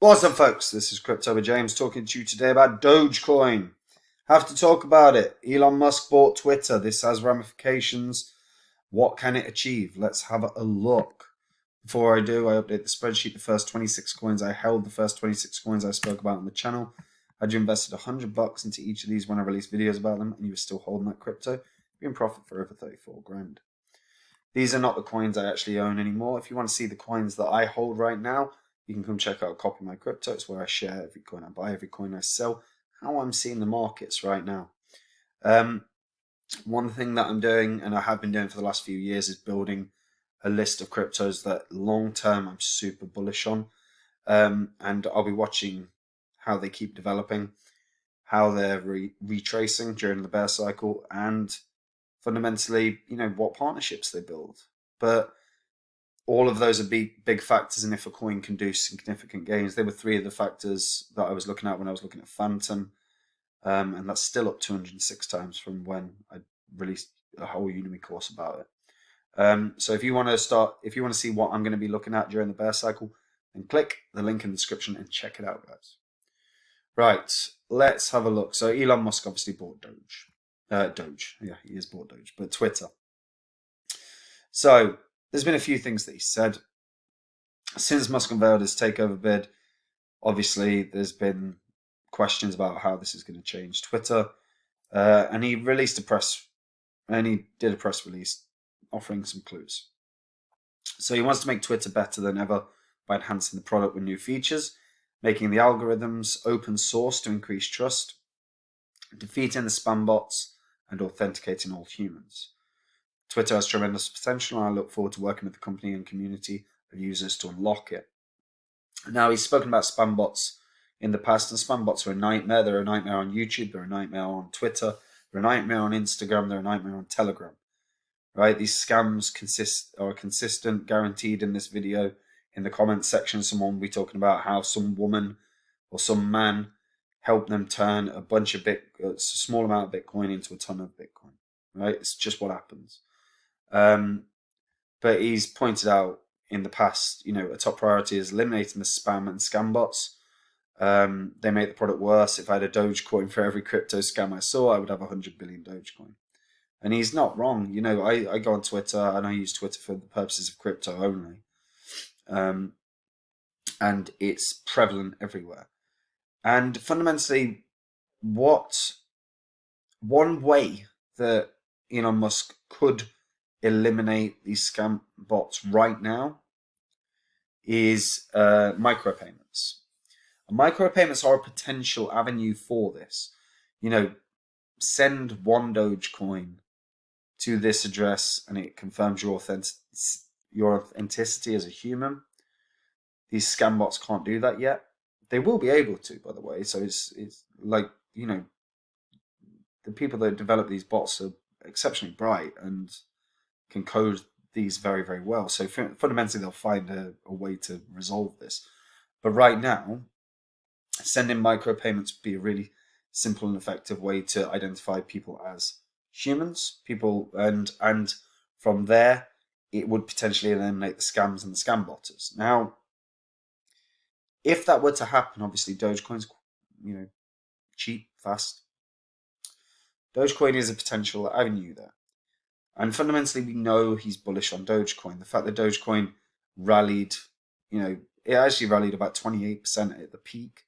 What's up, folks? This is Crypto with James talking to you today about Dogecoin. Have to talk about it. Elon Musk bought Twitter. This has ramifications. What can it achieve? Let's have a look. Before I do, I update the spreadsheet. The first 26 coins I held, the first 26 coins I spoke about on the channel. Had you invested $100 into each of these when I released videos about them and you were still holding that crypto, you're in profit for over 34 grand. These are not the coins I actually own anymore. If you want to see the coins that I hold right now, you can come check out Copy My Crypto. It's where I share every coin I buy, every coin I sell, how I'm seeing the markets right now. One thing that I'm doing, and I have been doing for the last few years, is building a list of cryptos that long term I'm super bullish on. And I'll be watching how they keep developing, how they're retracing during the bear cycle, and fundamentally, what partnerships they build. But all of those are big factors, and if a coin can do significant gains, they were three of the factors that I was looking at when I was looking at Phantom, and that's still up 206 times from when I released a whole Udemy course about it. So if you want to see what I'm going to be looking at during the bear cycle, then click the link in the description and check it out, guys. Right, let's have a look. So Elon Musk obviously bought Doge. Doge, yeah, he has bought Doge, but Twitter. So there's been a few things that he said. Since Musk unveiled his takeover bid, obviously there's been questions about how this is going to change Twitter. And he released a press release offering some clues. So he wants to make Twitter better than ever by enhancing the product with new features, making the algorithms open source to increase trust, defeating the spam bots, and authenticating all humans. Twitter has tremendous potential, and I look forward to working with the company and community of users to unlock it. Now, he's spoken about spam bots in the past, and spam bots are a nightmare. They're a nightmare on YouTube, they're a nightmare on Twitter, they're a nightmare on Instagram, they're a nightmare on Telegram. Right? These scams are consistent, guaranteed. In this video, in the comments section, someone will be talking about how some woman or some man helped them turn a small amount of Bitcoin into a ton of Bitcoin. Right? It's just what happens. But he's pointed out in the past, a top priority is eliminating the spam and scam bots. They make the product worse. If I had a Dogecoin for every crypto scam I saw, I would have 100 billion Dogecoin. And he's not wrong. I go on Twitter and I use Twitter for the purposes of crypto only. And it's prevalent everywhere. And fundamentally, one way that Elon Musk could eliminate these scam bots right now is micropayments. Micropayments are a potential avenue for this. Send one Dogecoin to this address and it confirms your authenticity as a human. These scam bots can't do that yet. They will be able to, by the way. So it's like, the people that develop these bots are exceptionally bright and can code these very, very well. So fundamentally, they'll find a way to resolve this. But right now, sending micropayments would be a really simple and effective way to identify people as humans, and from there, it would potentially eliminate the scams and the scam botters. Now, if that were to happen, obviously Dogecoin's, cheap, fast. Dogecoin is a potential avenue there. And fundamentally, we know he's bullish on Dogecoin. The fact that Dogecoin rallied, it actually rallied about 28% at the peak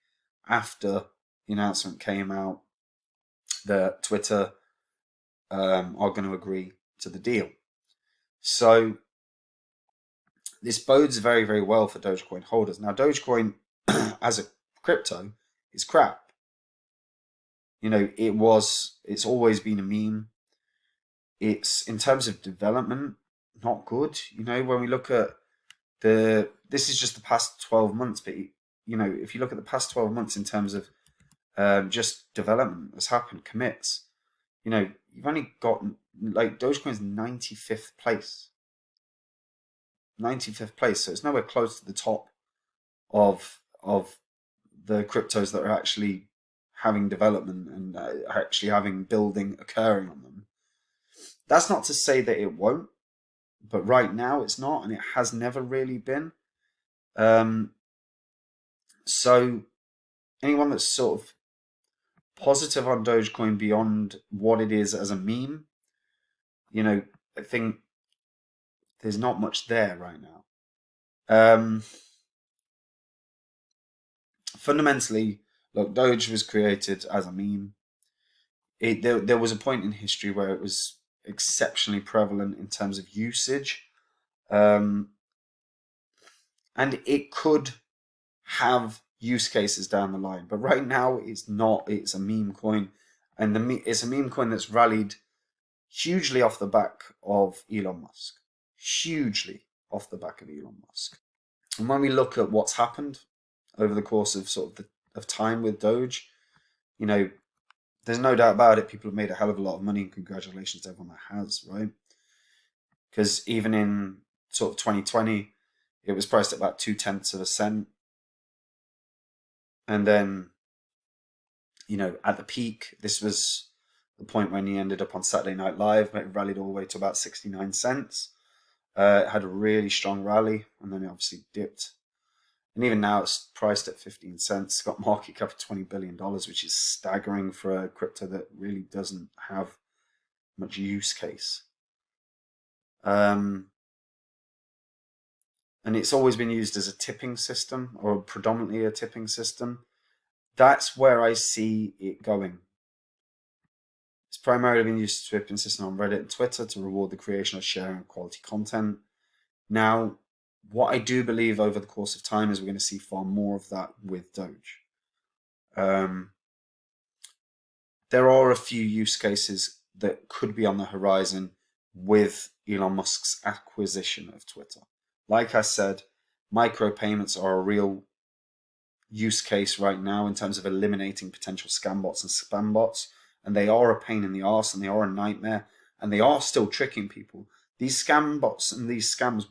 after the announcement came out that Twitter are going to agree to the deal. So this bodes very, very well for Dogecoin holders. Now, Dogecoin as a crypto is crap. It's always been a meme. It's, in terms of development, not good. When we look at this is just the past 12 months, but if you look at the past 12 months in terms of just development that's happened, commits, you've only got, Dogecoin's 95th place. 95th place, so it's nowhere close to the top of the cryptos that are actually having development and actually having building occurring on them. That's not to say that it won't, but right now it's not, and it has never really been. So anyone that's sort of positive on Dogecoin beyond what it is as a meme, I think there's not much there right now. Fundamentally, look, Doge was created as a meme. There was a point in history where it was exceptionally prevalent in terms of usage, and it could have use cases down the line. But right now, it's not. It's a meme coin, and it's a meme coin that's rallied hugely off the back of Elon Musk. Hugely off the back of Elon Musk. And when we look at what's happened over the course of of time with Doge, there's no doubt about it. People have made a hell of a lot of money, and congratulations to everyone that has, right? Because even in sort of 2020, it was priced at about 0.2 of a cent. And then, at the peak, this was the point when he ended up on Saturday Night Live, but it rallied all the way to about 69 cents. It had a really strong rally, and then it obviously dipped. And even now, it's priced at 15 cents. It's got market cap of $20 billion, which is staggering for a crypto that really doesn't have much use case. And it's always been used as a tipping system, or predominantly a tipping system. That's where I see it going. It's primarily been used as a tipping system on Reddit and Twitter to reward the creation of sharing quality content. Now, what I do believe over the course of time is we're going to see far more of that with Doge. There are a few use cases that could be on the horizon with Elon Musk's acquisition of Twitter. Like I said, micropayments are a real use case right now in terms of eliminating potential scam bots and spam bots, and they are a pain in the arse, and they are a nightmare, and they are still tricking people. These scam bots and these scams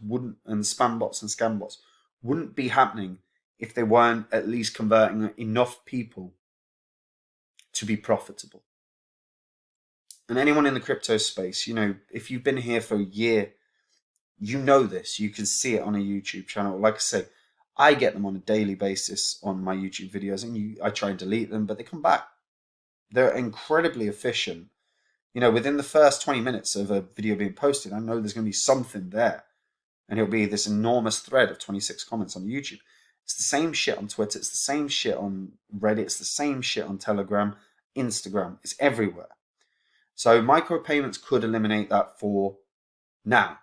and spam bots and scam bots wouldn't be happening if they weren't at least converting enough people to be profitable. And anyone in the crypto space, if you've been here for a year, you know this. You can see it on a YouTube channel. Like I say, I get them on a daily basis on my YouTube videos, and I try and delete them, but they come back. They're incredibly efficient. Within the first 20 minutes of a video being posted, I know there's going to be something there. And it'll be this enormous thread of 26 comments on YouTube. It's the same shit on Twitter. It's the same shit on Reddit. It's the same shit on Telegram, Instagram. It's everywhere. So micropayments could eliminate that for now.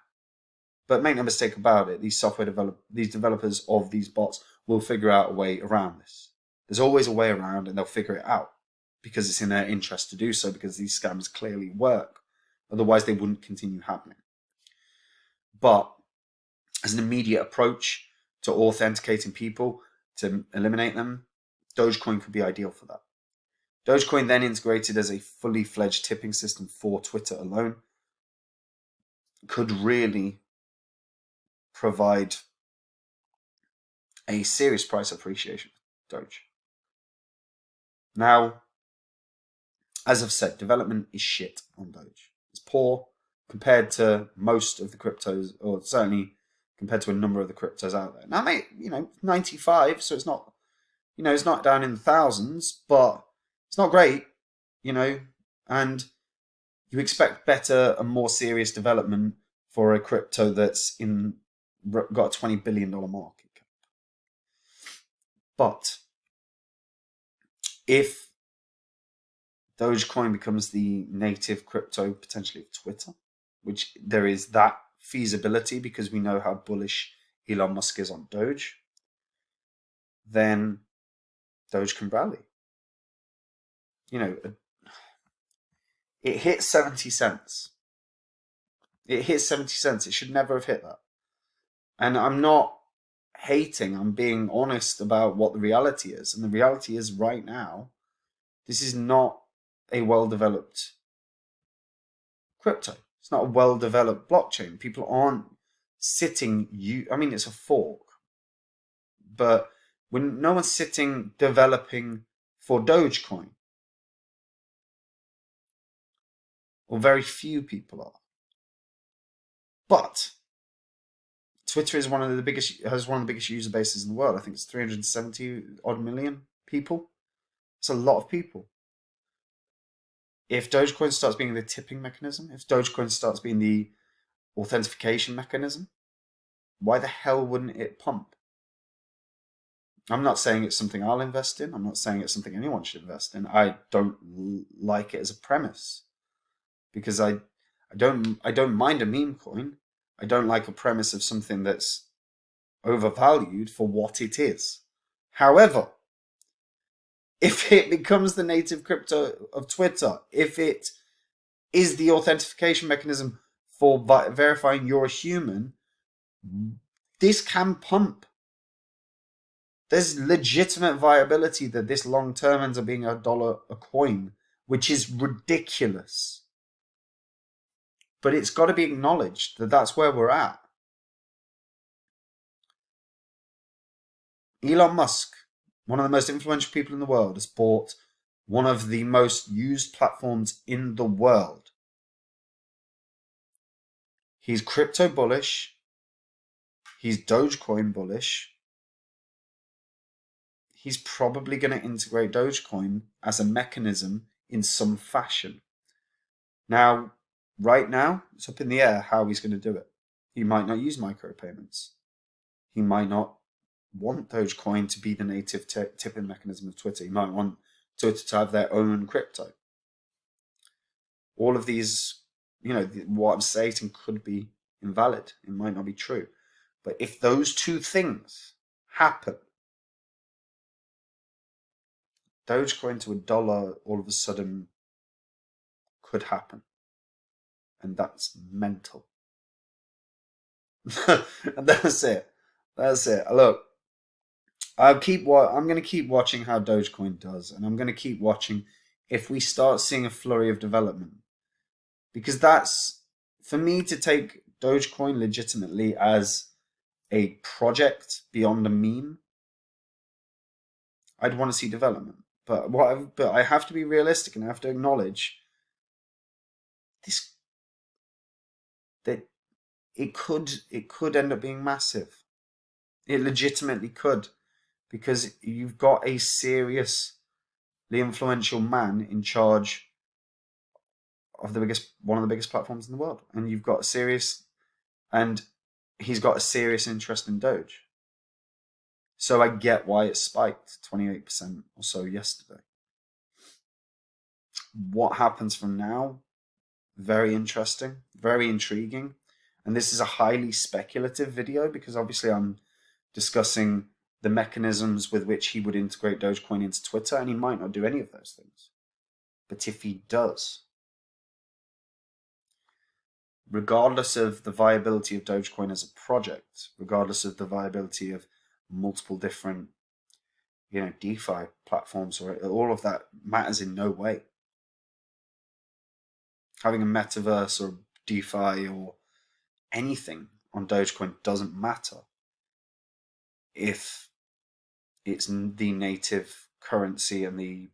But make no mistake about it, these developers of these bots will figure out a way around this. There's always a way around, and they'll figure it out because it's in their interest to do so, because these scams clearly work. Otherwise, they wouldn't continue happening. But as an immediate approach to authenticating people, to eliminate them, Dogecoin could be ideal for that. Dogecoin then integrated as a fully fledged tipping system for Twitter alone could really provide a serious price appreciation for Doge. Now, as I've said, development is shit on Doge. It's poor compared to most of the cryptos, or certainly compared to a number of the cryptos out there. Now, mate, 95, so it's not, it's not down in the thousands, but it's not great, and you expect better and more serious development for a crypto that's got a $20 billion market cap. But if Dogecoin becomes the native crypto potentially of Twitter, which there is that feasibility because we know how bullish Elon Musk is on Doge, then Doge can rally. It hit 70 cents. It hit 70 cents. It should never have hit that. And I'm not hating. I'm being honest about what the reality is. And the reality is right now, this is not a well-developed crypto. It's not a well-developed blockchain. People aren't sitting... it's a fork. But when no one's sitting developing for Dogecoin, or very few people are. But Twitter is has one of the biggest user bases in the world. I think it's 370 odd million people. It's a lot of people. If Dogecoin starts being the tipping mechanism, if Dogecoin starts being the authentication mechanism, why the hell wouldn't it pump? I'm not saying it's something I'll invest in. I'm not saying it's something anyone should invest in. I don't like it as a premise because I don't mind a meme coin. I don't like a premise of something that's overvalued for what it is. However, if it becomes the native crypto of Twitter, if it is the authentication mechanism for verifying you're a human, this can pump. There's legitimate viability that this long term ends up being $1 a coin, which is ridiculous. But it's got to be acknowledged that that's where we're at. Elon Musk, one of the most influential people in the world, has bought one of the most used platforms in the world. He's crypto bullish. He's Dogecoin bullish. He's probably going to integrate Dogecoin as a mechanism in some fashion. Now, right now, it's up in the air how he's going to do it. He might not use micropayments. He might not want Dogecoin to be the native tipping mechanism of Twitter. He might want Twitter to have their own crypto. All of these, what I'm stating could be invalid. It might not be true. But if those two things happen, Dogecoin to $1 all of a sudden could happen. And that's mental. And that's it. That's it. Look, I'm going to keep watching how Dogecoin does, and I'm going to keep watching if we start seeing a flurry of development. Because that's, for me to take Dogecoin legitimately as a project beyond a meme, I'd want to see development. But I have to be realistic and I have to acknowledge this, that it could end up being massive. It legitimately could, because you've got a seriously influential man in charge of one of the biggest platforms in the world, and he's got a serious interest in Doge. So I get why it spiked 28% or so yesterday. What happens from now? Very interesting, very intriguing. And this is a highly speculative video because obviously I'm discussing the mechanisms with which he would integrate Dogecoin into Twitter, and he might not do any of those things. But if he does, regardless of the viability of Dogecoin as a project, regardless of the viability of multiple different, DeFi platforms, or all of that matters in no way. Having a metaverse or DeFi or anything on Dogecoin doesn't matter if it's the native currency and the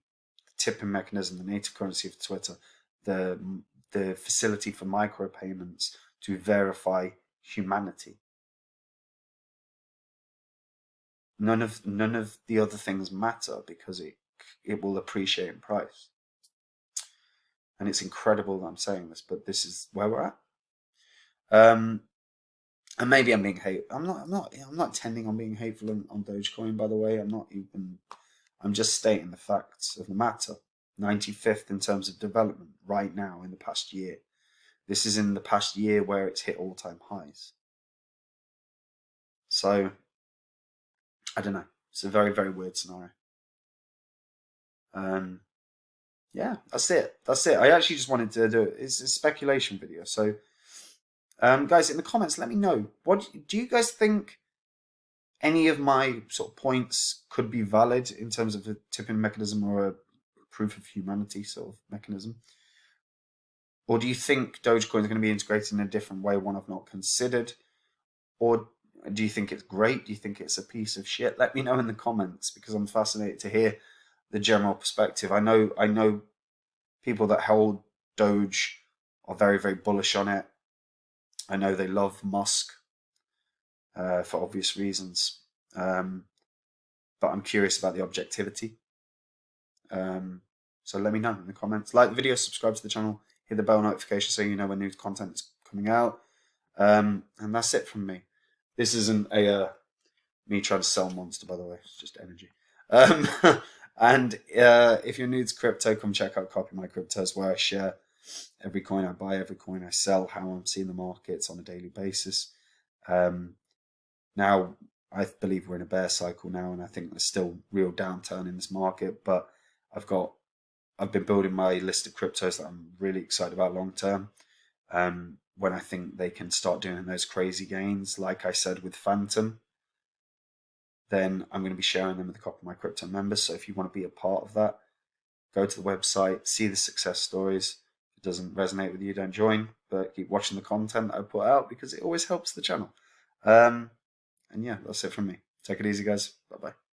tipping mechanism, the native currency of Twitter, the facility for micropayments to verify humanity. None of the other things matter because it will appreciate in price. And it's incredible that I'm saying this, but this is where we're at. And maybe I'm being I'm not intending on being hateful on Dogecoin, by the way. I'm just stating the facts of the matter. 95th in terms of development right now in the past year. This is in the past year where it's hit all-time highs. So, I don't know. It's a very, very weird scenario. Yeah, that's it. I actually just wanted to do it. It's a speculation video. So, guys, in the comments, let me know. What do you guys think? Any of my sort of points could be valid in terms of a tipping mechanism or a proof of humanity sort of mechanism? Or do you think Dogecoin is going to be integrated in a different way, one I've not considered? Or do you think it's great? Do you think it's a piece of shit? Let me know in the comments because I'm fascinated to hear the general perspective. I know people that hold Doge are very, very bullish on it. I know they love Musk. for obvious reasons. But I'm curious about the objectivity. So let me know in the comments. Like the video, subscribe to the channel, hit the bell notification so you know when new content is coming out. And that's it from me. This isn't a me trying to sell Monster, by the way. It's just energy. And if you're new to crypto, come check out Copy My Cryptos, where I share every coin I buy, every coin I sell, how I'm seeing the markets on a daily basis. Now, I believe we're in a bear cycle now, and I think there's still real downturn in this market. But I've been building my list of cryptos that I'm really excited about long term. When I think they can start doing those crazy gains, like I said with Phantom, then I'm going to be sharing them with the Copy My Crypto members. So if you want to be a part of that, go to the website, see the success stories. If it doesn't resonate with you, don't join, but keep watching the content that I put out because it always helps the channel. And yeah, that's it from me. Take it easy, guys. Bye-bye.